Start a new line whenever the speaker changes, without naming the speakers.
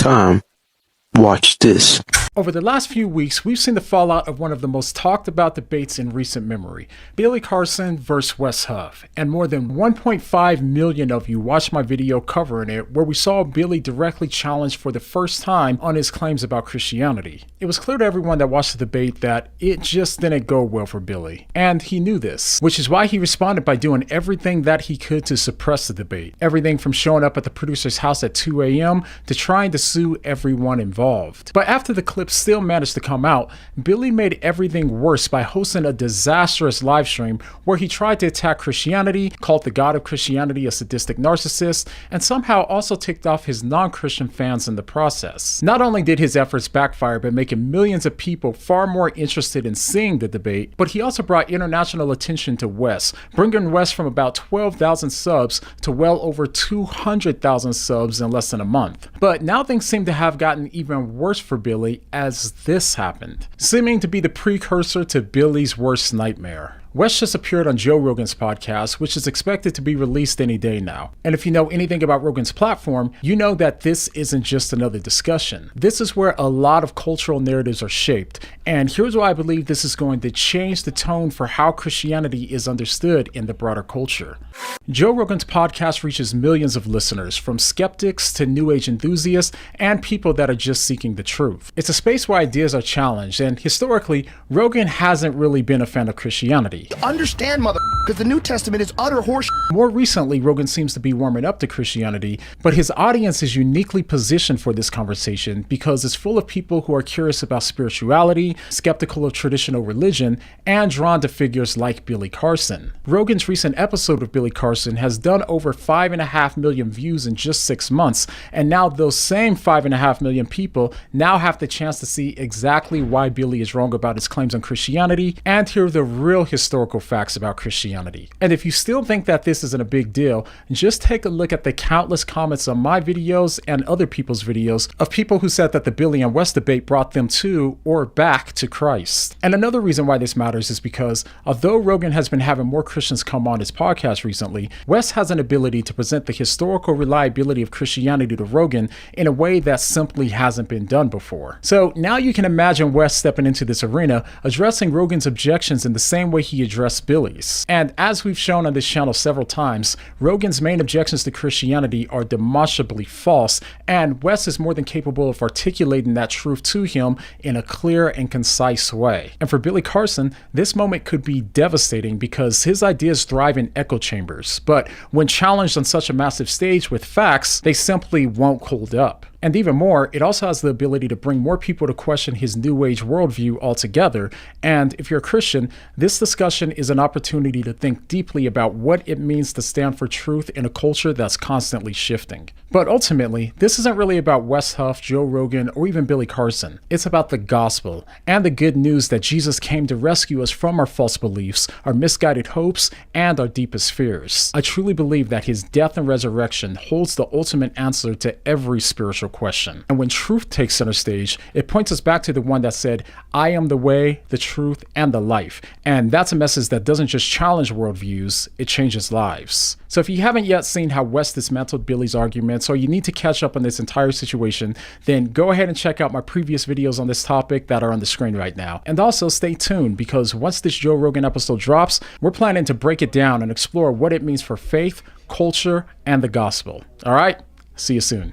time, watch this.
Over the last few weeks, we've seen the fallout of one of the most talked about debates in recent memory, Billy Carson versus Wes Huff, and more than 1.5 million of you watched my video covering it, where we saw Billy directly challenged for the first time on his claims about Christianity. It was clear to everyone that watched the debate that it just didn't go well for Billy, and he knew this, which is why he responded by doing everything that he could to suppress the debate. Everything from showing up at the producer's house at 2 a.m. to trying to sue everyone involved. But after the clip still managed to come out, Billy made everything worse by hosting a disastrous live stream where he tried to attack Christianity, called the God of Christianity a sadistic narcissist, and somehow also ticked off his non-Christian fans in the process. Not only did his efforts backfire by making millions of people far more interested in seeing the debate, but he also brought international attention to Wes, bringing Wes from about 12,000 subs to well over 200,000 subs in less than a month. But now things seem to have gotten even worse for Billy as this happened, seeming to be the precursor to Billy's worst nightmare. Wes just appeared on Joe Rogan's podcast, which is expected to be released any day now. And if you know anything about Rogan's platform, you know that this isn't just another discussion. This is where a lot of cultural narratives are shaped, and here's why I believe this is going to change the tone for how Christianity is understood in the broader culture. Joe Rogan's podcast reaches millions of listeners, from skeptics to New Age enthusiasts and people that are just seeking the truth. It's a space where ideas are challenged, and historically, Rogan hasn't really been a fan of Christianity.
Understand, because the New Testament is utter horseshit.
More recently, Rogan seems to be warming up to Christianity, but his audience is uniquely positioned for this conversation because it's full of people who are curious about spirituality, skeptical of traditional religion, and drawn to figures like Billy Carson. Rogan's recent episode of Billy Carson has done over 5.5 million views in just 6 months, and now those same 5.5 million people now have the chance to see exactly why Billy is wrong about his claims on Christianity and hear the real historical facts about Christianity. And if you still think that this isn't a big deal, just take a look at the countless comments on my videos and other people's videos of people who said that the Billy and Wes debate brought them to or back to Christ. And another reason why this matters is because although Rogan has been having more Christians come on his podcast recently, Wes has an ability to present the historical reliability of Christianity to Rogan in a way that simply hasn't been done before. So now you can imagine Wes stepping into this arena, addressing Rogan's objections in the same way he addressed Billy's. And as we've shown on this channel several times, Rogan's main objections to Christianity are demonstrably false, and Wes is more than capable of articulating that truth to him in a clear and concise way. And for Billy Carson, this moment could be devastating because his ideas thrive in echo chambers, but when challenged on such a massive stage with facts, they simply won't hold up. And even more, it also has the ability to bring more people to question his New Age worldview altogether. And if you're a Christian, this discussion is an opportunity to think deeply about what it means to stand for truth in a culture that's constantly shifting. But ultimately, this isn't really about Wes Huff, Joe Rogan, or even Billy Carson. It's about the gospel and the good news that Jesus came to rescue us from our false beliefs, our misguided hopes, and our deepest fears. I truly believe that his death and resurrection holds the ultimate answer to every spiritual question. And when truth takes center stage, it points us back to the one that said, "I am the way, the truth, and the life." And that's a message that doesn't just challenge worldviews, it changes lives. So if you haven't yet seen how Wes dismantled Billy's arguments, or you need to catch up on this entire situation, then go ahead and check out my previous videos on this topic that are on the screen right now. And also stay tuned, because once this Joe Rogan episode drops, we're planning to break it down and explore what it means for faith, culture, and the gospel. All right, see you soon.